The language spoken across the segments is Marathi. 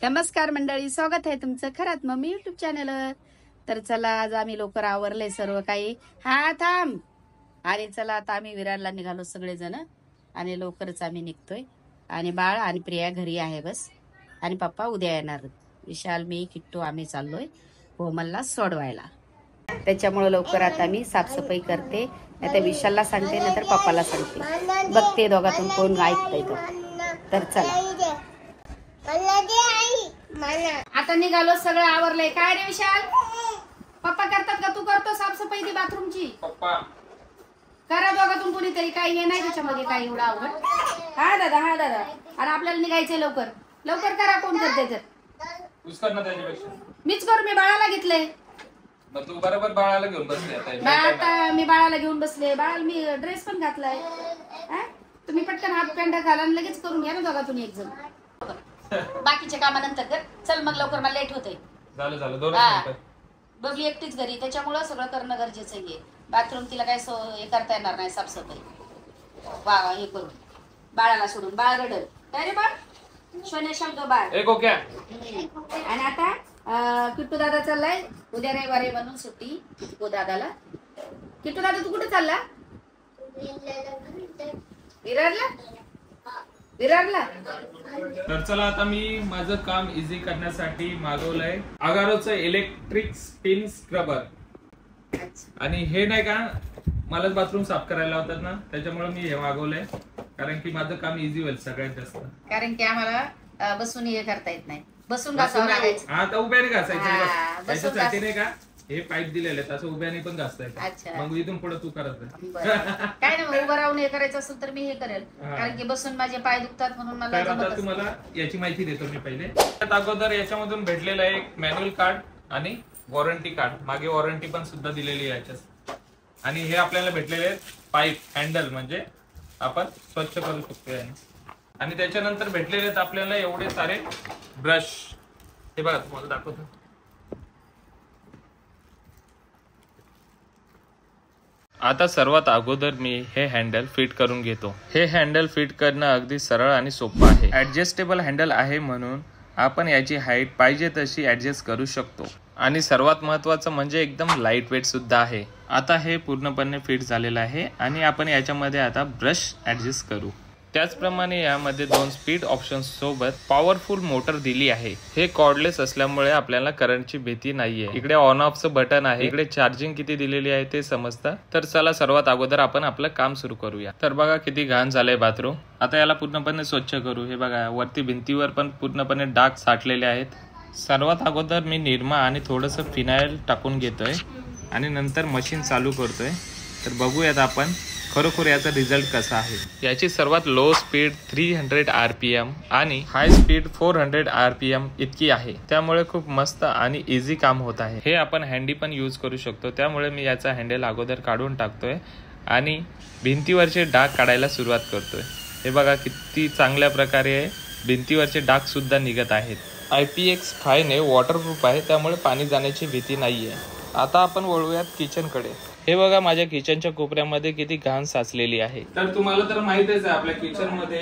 नमस्कार मंडळी, स्वागत आहे तुमचं खरात मम्मी युट्यूब चॅनलवर. तर चला, आज आम्ही लवकर आवरले सर्व काही. हा थांब. आणि चला आता आम्ही विरारला निघालो सगळेजण आणि लवकरच आम्ही निघतोय. आणि बाळ आणि प्रिया घरी आहे बस. आणि पप्पा उद्या येणार. विशाल, मी, किट्टू आम्ही चाललोय कोमलला सोडवायला. त्याच्यामुळे लवकर आता मी साफसफाई करते. नाही तर विशालला सांगते, नाही तर पप्पाला सांगते. बघते दोघातून कोण ऐकतंय तर चला आता निघालो. सगळं आवरलंय. काय रे विशाल, पप्पा करतात का तू करतो साफसफाई ती बाथरूमची? पप्पा करा दोघातून कोणीतरी. काही हे नाही त्याच्यामध्ये काही एवढं आवड. हा दादा, हा दादा. आणि आपल्याला निघायचंय लवकर. लवकर करा. कोण करते तर मीच करू. मी बाळाला घेतलंय. मग तू बरोबर बाळाला घेऊन बसले. आता मी बाळाला घेऊन बसले. बाळाला मी ड्रेस पण घातलाय. तुम्ही पटकन हाफ पॅन्ट घाला आणि लगेच करून घ्या ना दोघातून एक जण. बाकीच्या कामानंतर कर. चल मग लवकर, मला लेट होतंय. झालं 2 मिनिटं. बबली एकटीच घरी, त्याच्यामुळं सगळं करणं गरजेचं आहे. बाथरूम तिला काय हे करता येणार नाही साफसफाई. वा हे करून बाळाला सोडून. बाळ रडल. काय रे बाळ, सोन्या शब्द बाळ. आणि आता किट्टू दादा चाललाय. उद्या रविवार आहे म्हणून सुट्टी किट्टू दादाला. किट्टू दादा तू कुठे चालला? विरारला. तर चला, आता मी माझं काम इझी करण्यासाठी मागवलंय अगारोचं इलेक्ट्रिक स्पिन स्क्रबर. आणि हे नाही का, मलाच बाथरूम साफ करायला होतात ना, त्याच्यामुळे मी हे मागवलंय. कारण की माझं काम इझी होईल सगळ्यात जास्त. कारण की आम्हाला बसून हे करता येत नाही. बसून घासावं लागायचं. आता उभ्याने घासायचं. त्याच्यासाठी नाही का हे पाईप दिलेले आहेत, असं उभ्याने पण घासता येतं. मग इथून पुढे तू करत काय नाही. उभं राहून हे करायचं असेल तर मी हे करेल. कारण की बसून माझे पाय दुखतात म्हणून मला. आता तुम्हाला याची माहिती देतो मी पहिले. अगोदर याच्यामधून भेटलेलं आहे एक मॅन्युअल कार्ड आणि वॉरंटी कार्ड. मागे वॉरंटी पण सुद्धा दिलेली आहे याच्यात. आणि हे आपल्याला भेटलेले पाईप हँडल, म्हणजे आपण स्वच्छ करू शकतो. आणि त्याच्यानंतर भेटलेले आहेत आपल्याला एवढे सारे ब्रश. हे बघा, तुम्हाला दाखवतो. आता सर्वात अगोदर मी हे हँडल फिट करून घेतो. हे हँडल फिट करणं अगदी सरळ आणि सोपं आहे. ऍडजस्टेबल हँडल आहे म्हणून आपण याची हाईट पाहिजे तशी ऍडजस्ट करू शकतो. आणि सर्वात महत्त्वाचं म्हणजे एकदम लाईट वेट सुद्धा आहे. आता हे पूर्णपणे फिट झालेलं आहे आणि आपण याच्यामध्ये आता ब्रश ऍडजस्ट करू. त्याचप्रमाणे यामध्ये 2 स्पीड ऑप्शन्स सोबत पॉवरफुल मोटर दिली आहे. हे कॉर्डलेस असल्यामुळे आपल्याला करंटची भीती नाहीये. इकडे ऑन ऑफचं बटन आहे. इकडे चार्जिंग किती दिलेली आहे ते समजतं. तर चला, सर्वात अगोदर आपण आपलं काम सुरू करूया. तर बघा किती घाण झालंय बाथरूम. आता याला पूर्णपणे स्वच्छ करू. हे बघा, वरती भिंतीवर पण पूर्णपणे डाग साठलेले आहेत. सर्वात अगोदर मी निरमा आणि थोडंसं फिनाईल टाकून घेतोय आणि नंतर मशीन चालू करतोय. तर बघूयात आपण खरोखर याचा रिझल्ट कसा आहे. याची सर्वात लो स्पीड 300 RPM आणि हाय स्पीड 400 RPM इतकी आहे. त्यामुळे खूप मस्त आणि इझी काम होत आहे. हे आपण हँडी पण यूज करू शकतो. त्यामुळे मी याचा हँडल अगोदर काढून टाकतोय आणि भिंतीवरचे डाग काढायला सुरुवात करतोय. हे बघा किती चांगल्या प्रकारे भिंतीवरचे डाग सुद्धा निघत आहेत. IPX5 ने वॉटरप्रूफ आहे, त्यामुळे पाणी जाण्याची भीती नाहीये. आता आपण वळूयात किचनकडे. हे बघा, माझ्या किचनच्या कोपऱ्यामध्ये किती घाण साचलेली आहे. तर तुम्हाला तर माहितच आहे, आपल्या किचन मध्ये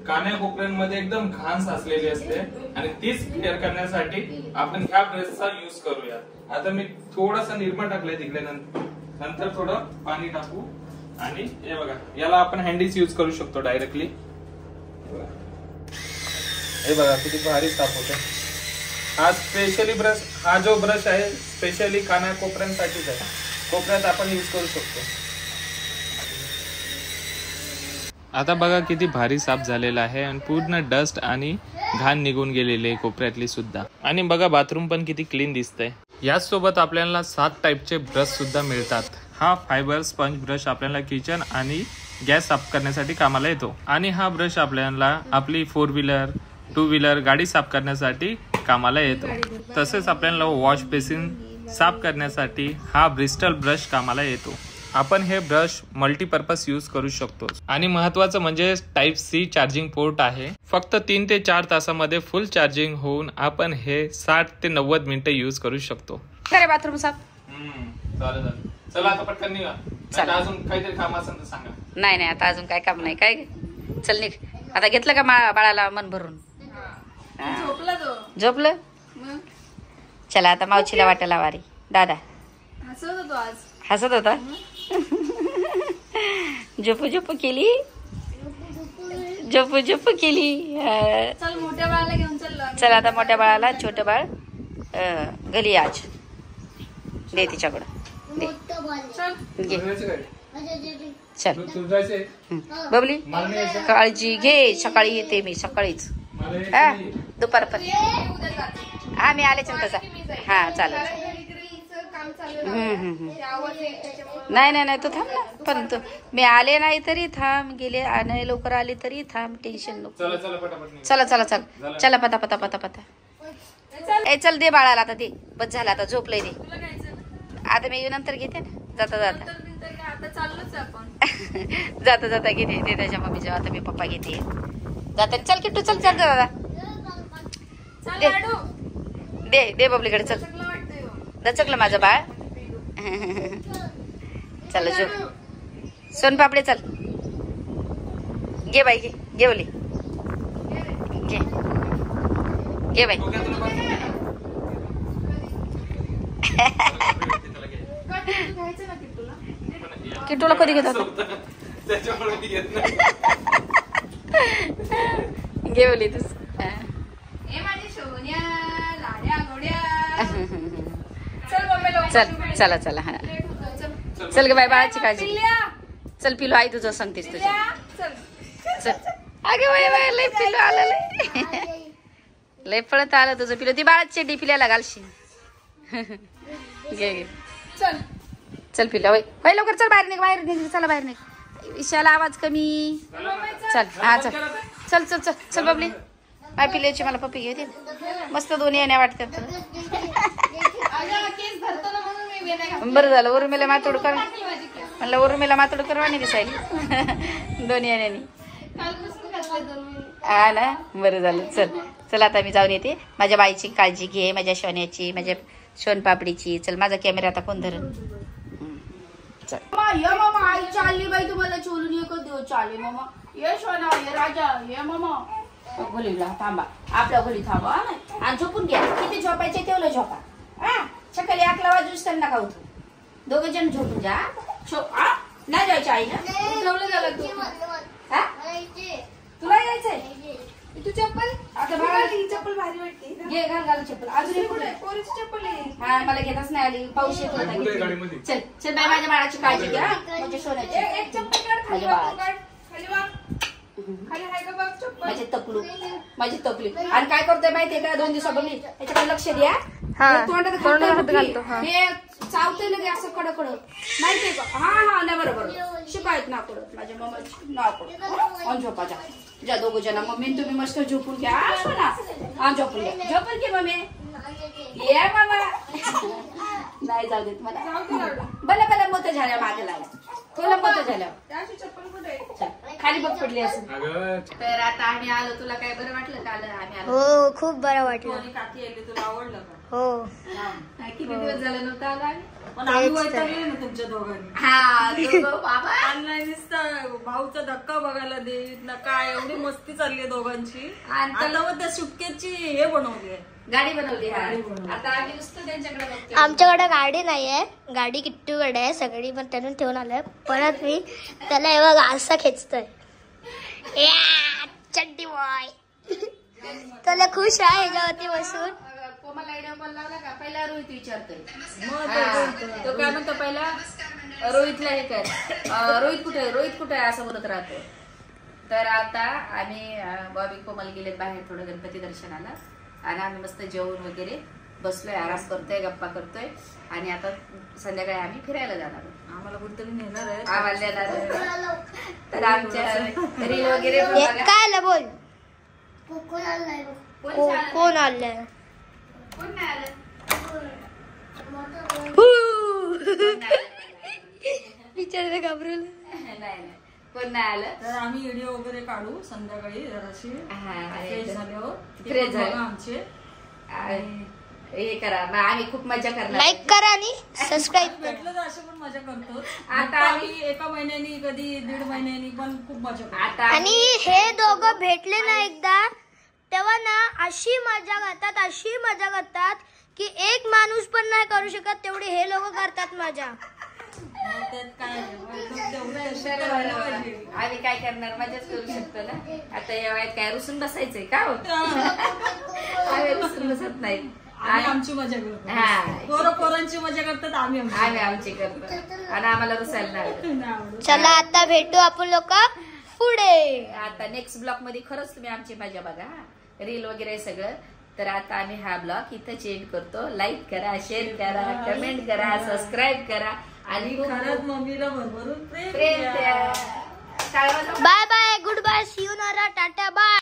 कान्या कोपऱ्यांमध्ये एकदम घाण साचलेली असते. आणि तीच क्लिअर करण्यासाठी आपण ह्या ब्रशचा यूज करूया. आता मी थोडासा निरमा टाकलाय तिकडे, नंतर थोडं पाणी टाकू. आणि हे बघा, याला आपण हँडीच यूज करू शकतो डायरेक्टली. हे बघा किती भारी साफ होते. हा स्पेशली ब्रश, हा जो ब्रश आहे स्पेशली कान्या कोपऱ्यांसाठीच आहे. कोपऱ्यात आपण यूज करू शकतो. आता बघा किती भारी साफ झालेला आहे आणि पूर्ण डस्ट आणि घाण निघून गेलेली आहे कोपऱ्यातली सुद्धा. आणि बघा बाथरूम पण किती क्लीन दिसतंय. याच सोबत आपल्याला 7 टाईपचे ब्रश सुद्धा मिळतात. हा फायबर स्पंज ब्रश आपल्याला किचन आणि गॅस साफ करण्यासाठी कामाला येतो. आणि हा ब्रश आपल्याला आपली 4 व्हीलर 2 व्हीलर गाडी साफ करण्यासाठी कामाला येतो. तसेच आपल्याला वॉश बेसिन साफ करण्यासाठी हा ब्रिस्टल ब्रश कामाला येतो. आपण हे ब्रश मल्टीपर्पज यूज करू शकतो. आणि महत्वाचं म्हणजे Type-C चार्जिंग पोर्ट आहे. फक्त 3 ते 4 तासामध्ये फुल चार्जिंग होऊन आपण हे 60 ते 90 मिनिटं यूज करू शकतो. बाथरूम साफ चालेल. चला आता पटकन निघा. अजून काहीतरी काम असेल तर सांगा. नाही, आता अजून काय काम नाही. काय चल निघ. आता घेतलं का बाळाला मन भरून? झोपला तो. झोपलं. चला आता मावशीला वाटा लावा रे. दादा हसत होता. झोपू झोपू केली. झोपू झोपू केली. मोठ्या बाळाला घेऊन चाललो. चला आता मोठ्या बाळाला छोटं बाळ गली आज दे तिच्याकडं दे. चल बबली काळजी घे. सकाळी येते मी सकाळीच. हा दुपारपर्यंत हा मी आले चल तसा. हा चालेल. नाही नाही नाही तू थांब ना. पण तू मी आले नाही तरी थांब. गेले नाही लवकर आले तरी थांब. टेन्शन नको. चला चला चल चला पता पता पता पता. ए चल दे बाळाला आता दे. बस झालं आता झोपलंय दे. आता मी नंतर घेते ना जाता जाता. जाता जाता घेते ते त्याच्या मम्मीच्या. आता मी पप्पा घेते जाता. चल किट्टू चल चल दादा दे दे बबलीकडे. चल दचकलं माझं बाळ. चला झोप. सोनपापडे चल घे बाई घे. घे बोली घे घे बाई. किट्टूला कधी घेतात. घे बोली तू. चल चला चला. हा चल ग बाय बाळाची काळजी. चल पिलू आई तुझं सांगतेस तुझ्या. चल अगे बाय बाय लय पिलू आलं. लय पळत आलं तुझं पिलू. ती बाळाची चड्डी पिल्याला घालशी. घे घे चल पिला वय बाई लवकर. चल बाहेर निघ बाहेर निघ. चला बाहेर निघ. विषयाला आवाज कमी. चल हा चल चल चल चल चल बबली. बाय पिल्याची मला पप्पी घेते मस्त. दोन्ही येण्या वाटतात. बरं झालं उर्मिला मातोड कर म्हणलं. उर्मिला मातोड करवानी दिसायली दोन्ही येण्यानी. हा ना बरं झालं. चल चल आता मी जाऊन येते. माझ्या बाईची काळजी घे. माझ्या सोन्याची माझ्या सोनपापडीची. चल माझा कॅमेरा आता कोण धरण. चल मामा आई चालली बाई तुम्हाला चोलून एकच दिवस चालले मामा. ये सोना ये राजा ये मामा. खोलीला थांबा. आपल्या खोली थांबा आणि झोपून घ्या. किती झोपायचे तेवढं झोपा. हा सकाळी 11 वाजूच त्यांना खाऊ. दोघं जण झोपून जा. नाही जायचं आई ना. तुला यायचंय तू चप्पल. आता चप्पल भारी वाटते. घे घाल घाल चप्पल. अजून पोरीची चप्पल आहे. हा मला घेताच नाही आली. पाऊस येत होता. चल चल बाई माझ्या बाळाची काळजी घ्या. माझ्या सोन्याची. एक चप्पल काढ खाली वाग. माझे तकलू माझी तकली. आणि काय करतोय माहितीये का 2 दिवसापूर्वी त्याच्याकडे लक्ष द्या. तोंडात हे चावतोय लगे असं कडकड माहितीये का. हा हा नाही बरोबर शिकायत ना कडत. माझ्या मम्माची नाव कडत. झोपा जा ज्या दोघं जण. मम्मी तुम्ही मस्त झोपून घ्या. हा झोपून घ्या. झोपून घे मम्मी. ये मामा नाही जाऊ देत मला. भले भले मोठं झाल्या मागे लागला. तुला मोठं झालं खाली बघ पडली असं. तर आता आम्ही आलो. तुला काय बरं वाटलं काल आम्ही आलो. हो खूप बरं वाटलं. काकी आली तुला आवडलं का. हो किती दिवस झाले नव्हतं आला. पण आम्ही वैतागले ना तुमच्या दोघांनी. हा बाबा नाही नुसतं भाऊचा धक्का बघायला देत ना काय. एवढी मस्ती चालली आहे दोघांची. आणि आता मग त्या सुटकेची हे बनवली आहे. गाडी बनवली. आता आम्ही नुसतं त्यांच्याकडे बघतोय. आमच्याकडे गाडी नाहीये. गाडी किट्टूकडे आहे. सगळी पण त्यानं ठेवून आलंय. परत मी त्याला हे बघ असा खेचतोय. चड्डी बॉय त्याला खुश आहे ह्याच्यावरती बसून. कोमल आयडिया कॉल लावला का. पहिला रोहित विचारतोय. तो काय म्हणतो पहिला रोहितला हे कर. रोहित कुठे आहे असं बोलत राहतो. तर आता आम्ही बॉबी कोमल गेलेत बाहेर थोडं गणपती दर्शनाला. आणि आम्ही मस्त जेवण वगैरे बसलोय. आराम करतोय गप्पा करतोय. आणि आता संध्याकाळी आम्ही फिरायला जाणार. आम्हाला कुठेतरी नेणार आहे. आम्हाला देणार. तर आमच्या रील वगैरे काय आलं बोल. कोण आलंय. कोण नाही आलं. विचारायला घाबरवलं. नाही कोण नाही आलं. तर आम्ही व्हिडिओ वगैरे काढू संध्याकाळी जराशी फ्रेश झाल्यावर. फ्रेश झालं आमचे हे करा. आम्ही खूप मजा करणार. लाईक करा आणि सबस्क्राईब करा. भेटलं तर असे पण मजा करतो. आता आम्ही एका महिन्यानी कधी 1.5 महिन्यानी पण खूप मजा करतो. आता आणि हे दोघं भेटले ना एकदा तेव्हा ना अशी मजा करतात की एक माणूस पण नाही करू शकत तेवढी हे लोक करतात मजा. त्यात काय एकदम तेवढं यशस्वी व्हायला पाहिजे. आम्ही काय करणार, मजाच करू शकतो ना. आता या वयात काय रुसून बसायचंय का हो? आम्ही रुसून बसत नाही. आम्ही आमची मजा करतो. हा, पोरांची मजा करतात, आम्ही आमची करतो आणि आम्हाला रुसायला नाही. चला आता भेटू आपण लोक पुढे. आता नेक्स्ट ब्लॉग मध्ये खरंच तुम्ही आमची मजा बघा, रील वगैरे सगळं. तर आता आम्ही हा ब्लॉग इथं चेंज करतो. लाईक करा, शेअर करा, कमेंट करा, सबस्क्राईब करा आणि खरंच मम्मीला भरभरून प्रेम द्या. Bye bye, good bye, see you नारा, टाटा बाय.